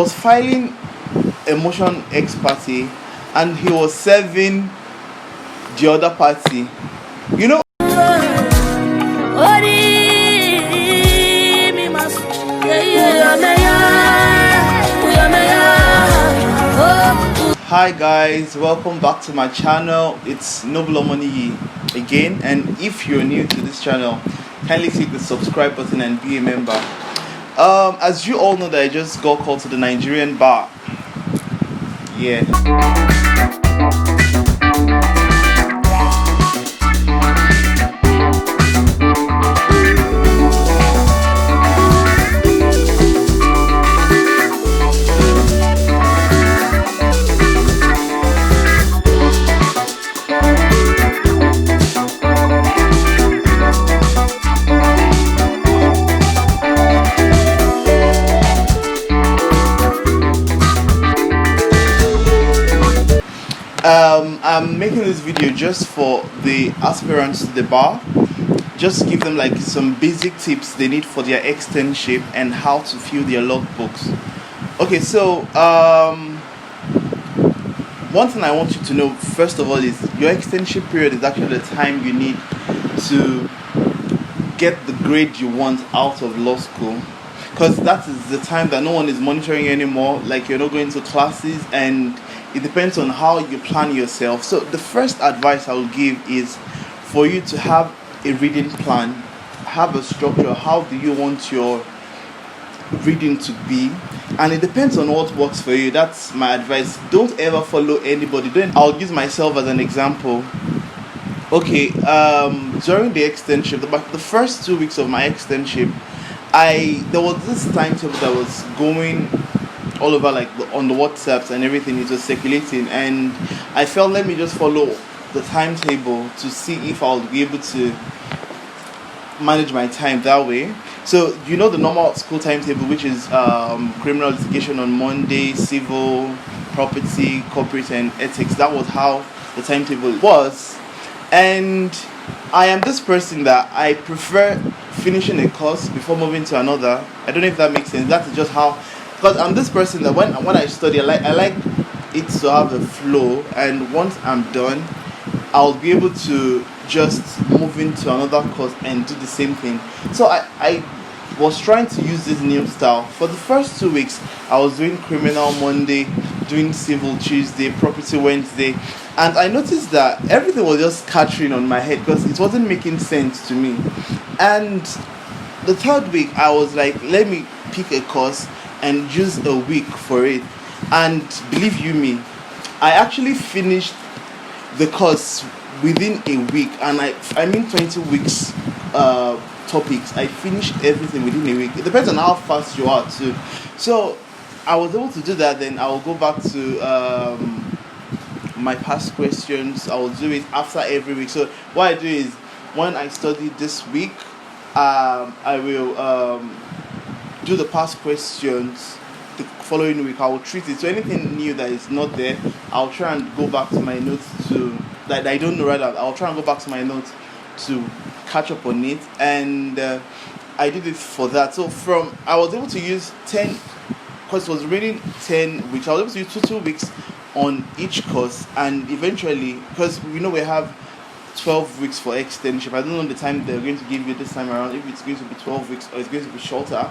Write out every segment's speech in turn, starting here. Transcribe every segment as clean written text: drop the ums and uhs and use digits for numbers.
was filing a motion ex parte, and he was serving the other party. You know. Hi guys, welcome back to my channel. It's Omoniyi again, and if you're new to this channel, kindly click the subscribe button and be a member. As you all know, that I just got called to the Nigerian Bar. Yeah. I'm making this video just for the aspirants to the bar, just give them like some basic tips they need for their externship and how to fill their logbooks. Okay, so one thing I want you to know first of all is your externship period is actually the time you need to get the grade you want out of law school, because that is the time that no one is monitoring you anymore, like you're not going to classes, and it depends on how you plan yourself. So the first advice I will give is for you to have a reading plan, have a structure. How do you want your reading to be? And it depends on what works for you. That's my advice. Don't ever follow anybody. I'll use myself as an example. Okay, during the externship, the first 2 weeks of my externship, there was this timetable that was going all over, like on the WhatsApps and everything. It was circulating, and I felt, let me just follow the timetable to see if I'll be able to manage my time that way. So you know the normal school timetable, which is criminal litigation on Monday, civil, property, corporate, and ethics. That was how the timetable was. And I am this person that I prefer finishing a course before moving to another. I don't know if that makes sense. That's just how. Because I'm this person that when I study, I like it to have a flow, and once I'm done, I'll be able to just move into another course and do the same thing. So I was trying to use this new style. For the first 2 weeks, I was doing criminal Monday, doing civil Tuesday, property Wednesday, and I noticed that everything was just scattering on my head because it wasn't making sense to me. And the third week, I was like, let me pick a course and use a week for it. And believe you me, I actually finished the course within a week, and I mean 20 weeks topics. I finished everything within a week. It depends on how fast you are too. So I was able to do that. Then I will go back to my past questions. I will do it after every week. So what I do is, when I study this week, I will do the past questions. The following week I will treat it. So anything new that is not there, I'll try and go back to my notes that I don't know, rather I'll try and go back to my notes to catch up on it. And I did it for that. So I was able to use 10, because it was reading 10 weeks, I was able to use 2 weeks on each course. And eventually, because we have 12 weeks for externship, I don't know the time they're going to give you this time around, if it's going to be 12 weeks or it's going to be shorter.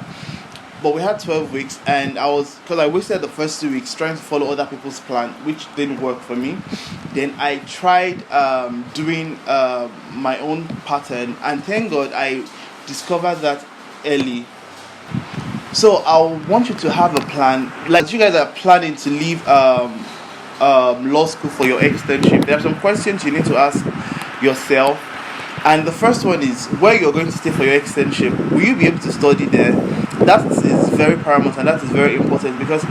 But we had 12 weeks, and because I wasted the first 2 weeks trying to follow other people's plan, which didn't work for me. Then I tried doing my own pattern, and thank God I discovered that early. So I want you to have a plan. Like, you guys are planning to leave law school for your externship, there are some questions you need to ask yourself. And the first one is, where you're going to stay for your externship, will you be able to study there? That is very paramount, and that is very important, because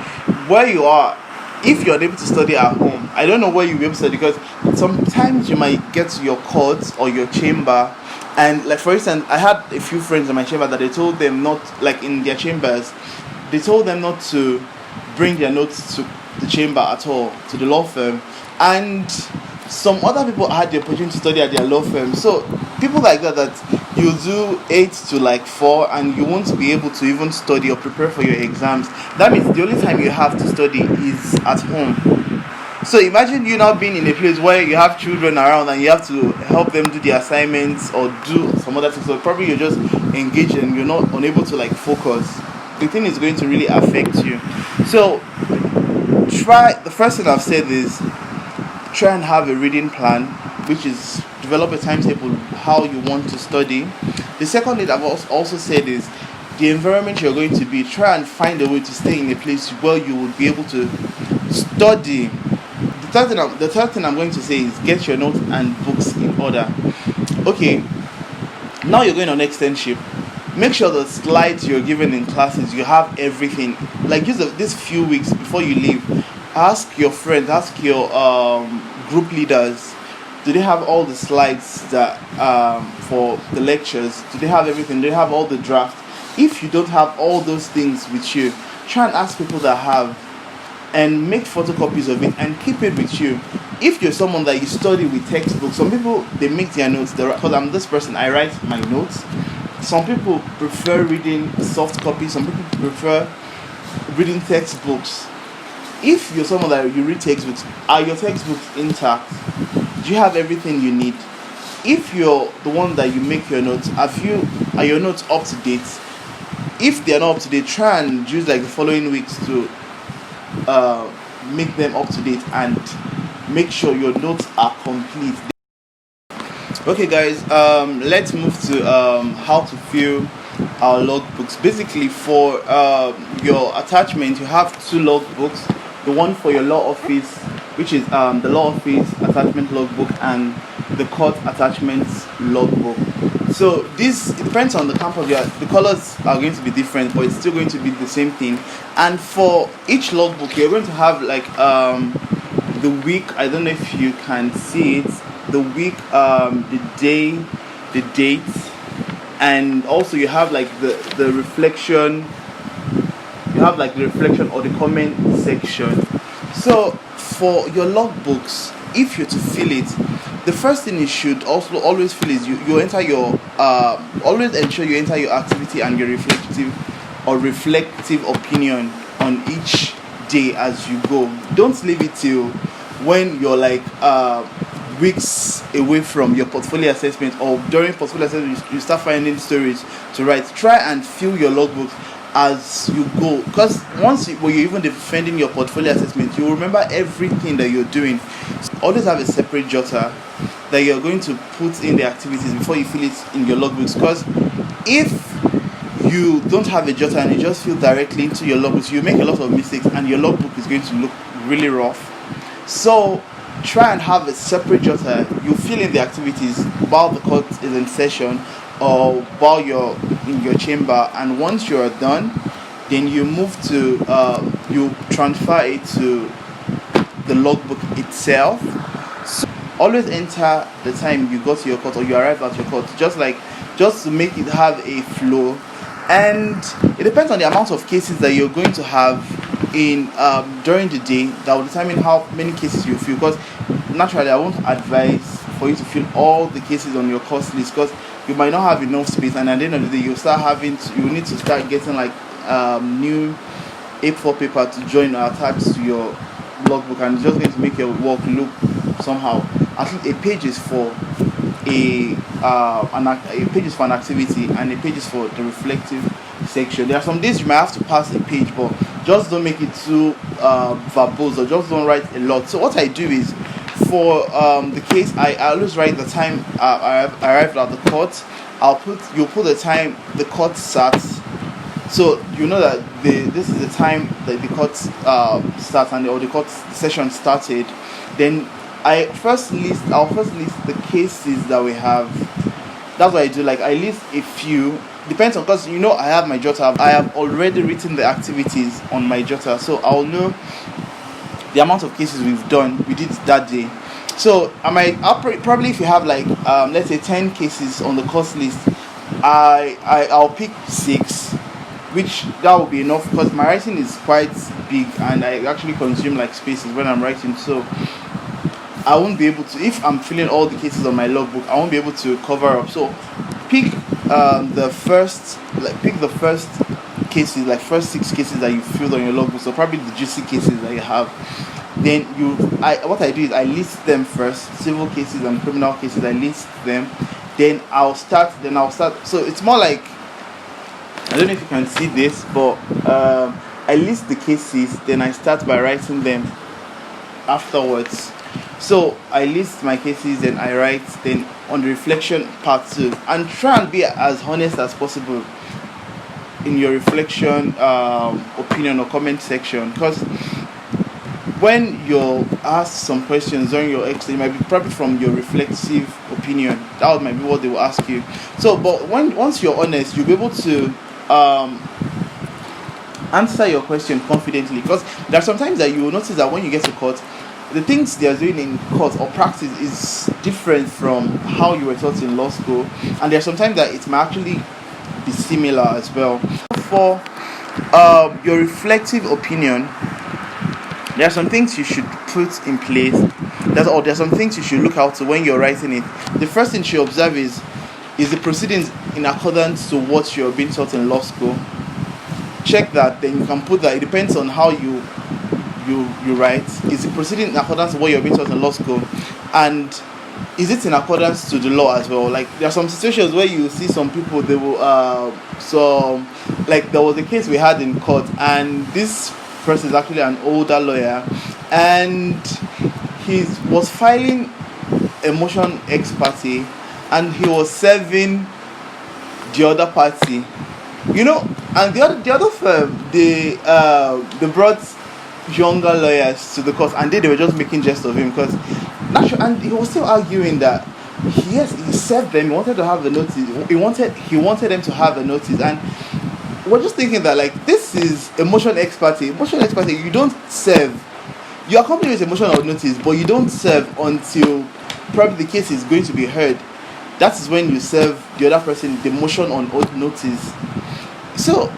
where you are, if you're unable to study at home, I don't know where you'll be able to study, because sometimes you might get to your courts or your chamber, and like, for instance, I had a few friends in my chamber that they told them not, like in their chambers, they told them not to bring their notes to the chamber at all, to the law firm. And some other people had the opportunity to study at their law firm. So people like that you do 8 to like 4 and you won't be able to even study or prepare for your exams. That means the only time you have to study is at home. So imagine you now being in a place where you have children around and you have to help them do the assignments or do some other things. So probably you're just engaged and you're not unable to like focus. The thing is going to really affect you. So the first thing I've said is try and have a reading plan, which is develop a timetable how you want to study. The second thing I've also said is the environment you're going to be. Try and find a way to stay in a place where you will be able to study. The third thing I'm going to say is get your notes and books in order. Okay, now you're going on externship. Make sure the slides you're given in classes, you have everything. Like use these few weeks before you leave. Ask your friends, ask your group leaders, do they have all the slides that for the lectures? Do they have everything? Do they have all the drafts? If you don't have all those things with you, try and ask people that have and make photocopies of it and keep it with you. If you're someone that you study with textbooks, some people, they make their notes, because I'm this person, I write my notes. Some people prefer reading soft copies, some people prefer reading textbooks. If you're someone that you read textbooks, are your textbooks intact? Do you have everything you need? If you're the one that you make your notes, are your notes up to date? If they're not up to date, try and use like the following weeks to make them up to date and make sure your notes are complete. Okay guys, let's move to how to fill our logbooks. Basically, for your attachment, you have 2 logbooks. The one for your law office, which is the law office attachment logbook, and the court attachments logbook. So it depends on the campus. The colors are going to be different, but it's still going to be the same thing. And for each logbook, you're going to have like the week. I don't know if you can see it. The week, the day, the date, and also you have like the reflection. You have like the reflection or the comment section. So for your logbooks, if you're to fill it, the first thing you should also always fill is you enter your always ensure you enter your activity and your reflective opinion on each day as you go. Don't leave it till when you're like weeks away from your portfolio assessment, or during portfolio assessment you start finding stories to write. Try and fill your logbook as you go, because when you're even defending your portfolio assessment, you remember everything that you're doing. So always have a separate jotter that you're going to put in the activities before you fill it in your logbooks, because if you don't have a jotter and you just fill directly into your logbooks, you make a lot of mistakes and your logbook is going to look really rough. So try and have a separate jotter. You fill in the activities while the court is in session or while you're in your chamber, and once you're done, then you move to you transfer it to the logbook itself. So always enter the time you got to your court or you arrived at your court, just to make it have a flow. And it depends on the amount of cases that you're going to have in during the day that will determine how many cases you fill, because naturally I won't advise for you to fill all the cases on your course list, because you might not have enough space, and at the end of the day you need to start getting like new A4 paper to join or attach to your logbook, and it's just going to make your work look somehow. At least a page is for a page is for an activity and a page is for the reflective section. There are some days you might have to pass a page, but just don't make it too verbose, or just don't write a lot. So what I do is, for the case, I always write the time I arrived at the court. You'll put the time the court starts, so you know that this is the time that the court starts or the court session started. Then I'll first list the cases that we have. That's what I do. Like I list a few. Depends on, because I have my jotter. I have already written the activities on my jotter, so I'll know the amount of cases we did that day. So I'll probably, if you have like let's say 10 cases on the course list, I'll pick 6, which that will be enough, because my writing is quite big and I actually consume like spaces when I'm writing. So I won't be able to, if I'm filling all the cases on my logbook, I won't be able to cover up. So pick pick the first cases, like first 6 cases that you filled on your logbook, so probably the juicy cases that you have. Then what I do is I list them first, civil cases and criminal cases, I list them. Then I'll start. So it's more like, I don't know if you can see this, but I list the cases, then I start by writing them afterwards. So I list my cases, then I write, then on the reflection part too, and try and be as honest as possible in your reflection, opinion or comment section, because when you're asked some questions during your exam, it might be probably from your reflexive opinion. That might be what they will ask you. So, but once you're honest, you'll be able to answer your question confidently, because there are sometimes that you will notice that when you get to court, the things they are doing in court or practice is different from how you were taught in law school, and there are sometimes that it might actually be similar as well. For your reflective opinion, there are some things you should put in place. There are some things you should look out to when you're writing it. The first thing you should observe is the proceedings in accordance to what you're being taught in law school. Check that, then you can put that. It depends on how you write. Is the proceeding in accordance to what you're being taught in law school, and is it in accordance to the law as well? Like, there are some situations where you see some people, they will like there was a case we had in court, and this person is actually an older lawyer, and he was filing a motion ex parte, and he was serving the other party, and the other firm, they brought younger lawyers to the court, and they were just making jest of him, because and he was still arguing that he served them. He wanted to have a notice. He wanted them to have a notice, and we're just thinking that, like, this is a motion ex parte. Motion ex parte, you don't serve. You accompany with a motion of notice, but you don't serve until probably the case is going to be heard. That is when you serve the other person the motion on oath notice. So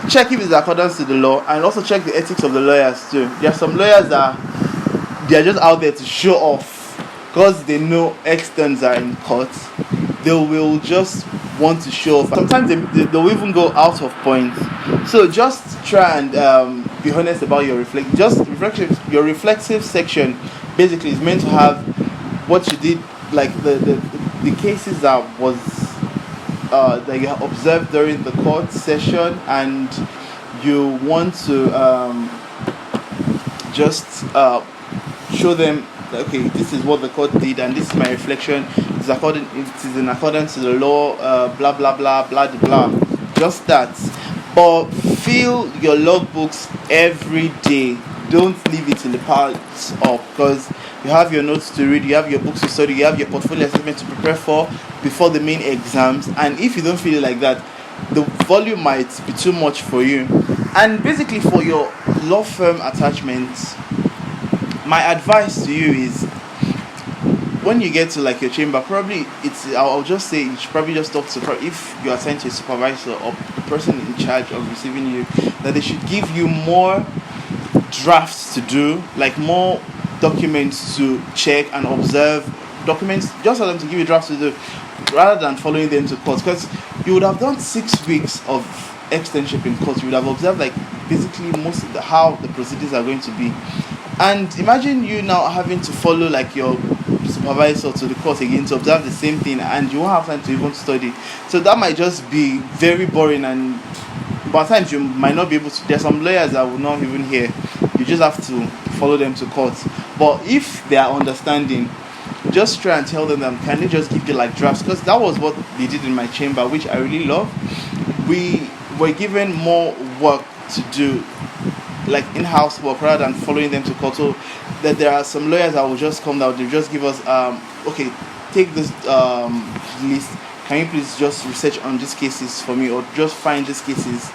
check if it's in accordance to the law, and also check the ethics of the lawyers too. There are some lawyers that they are just out there to show off, because they know externs are in court. They will just want to show off. Sometimes they'll even go out of point. So just try and be honest about your your reflexive section. Basically, is meant to have what you did, like the cases that was that you have observed during the court session, and you want to just show them, okay, this is what the court did, and this is my reflection. It is in accordance to the law. Blah blah blah blah blah. Just that. But fill your logbooks every day. Don't leave it in the parts up, because you have your notes to read, you have your books to study, you have your portfolio assessment to prepare for before the main exams. And if you don't feel it like that, the volume might be too much for you. And basically, for your law firm attachments, my advice to you is, when you get to like your chamber, probably I'll just say you should probably just talk to, if you are assigned to a supervisor or the person in charge of receiving you, that they should give you more drafts to do, like more documents to check and observe, documents just for them to give you drafts to do, rather than following them to court. Because you would have done 6 weeks of externship in court, you would have observed like basically most of how the proceedings are going to be. And imagine you now having to follow like your supervisor to the court again to observe the same thing, and you won't have time to even study. So that might just be very boring, and by times you might not be able to. There's some lawyers that will not even hear. You just have to follow them to court. But if they are understanding, just try and tell them that, can they just give you like drafts? Because that was what they did in my chamber, which I really love. We were given more work to do, like in-house work, rather than following them to court. So that there are some lawyers that will just come down, they just give us okay, take this list, can you please just research on these cases for me, or just find these cases,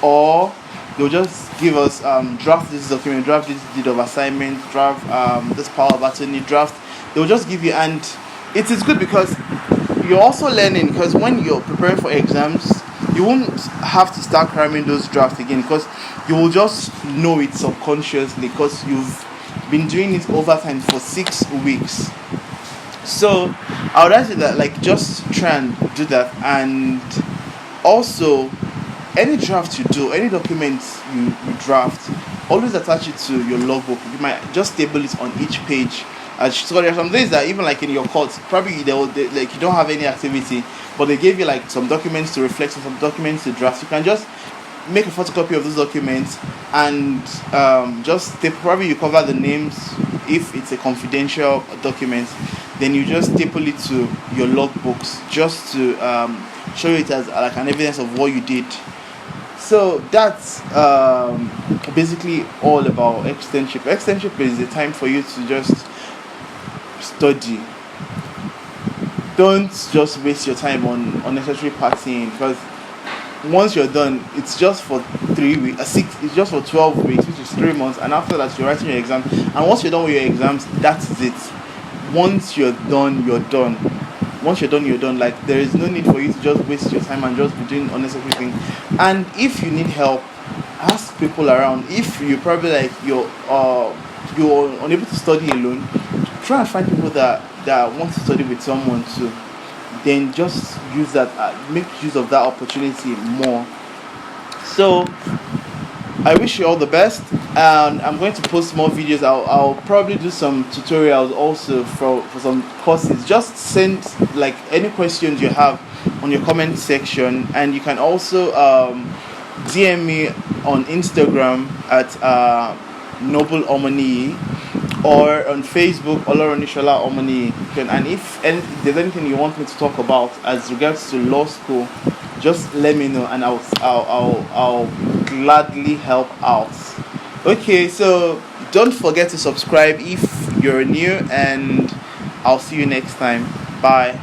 or they'll just give us draft this document, draft this deed of assignment, draft this power of attorney, draft. They'll just give you, and it is good because you're also learning, because when you're preparing for exams, you won't have to start cramming those drafts again, because you will just know it subconsciously, because you've been doing it overtime for 6 weeks. So I would say that, like, just try and do that. And also, any draft you do, any documents you draft, always attach it to your logbook. You might just table it on each page. So there are some days that even like in your course, probably like you don't have any activity, but they gave you like some documents to reflect on, some documents to draft. You can just make a photocopy of those documents and probably you cover the names. If it's a confidential document, then you just staple it to your logbooks just to show it as like an evidence of what you did. So that's basically all about externship. Externship is the time for you to just study. Don't just waste your time on unnecessary partying, because once you're done, it's just for 3 weeks, it's just for 12 weeks, which is 3 months, and after that you're writing your exam. And once you're done with your exams, that's it. Once you're done, you're done. Once you're done, you're done. Like, there is no need for you to just waste your time and just be doing unnecessary things. And if you need help, ask people around. If you probably like you're unable to study alone, try and find people that want to study with someone too. Then just use that, make use of that opportunity more. So I wish you all the best, and I'm going to post more videos. I'll probably do some tutorials also for some courses. Just send like any questions you have on your comment section, and you can also DM me on Instagram at Noble Omoniyi, or on Facebook Olorunnisola Omoniyi. And if there's anything you want me to talk about as regards to law school, just let me know, and I'll gladly help out. Okay, so don't forget to subscribe if you're new, and I'll see you next time. Bye.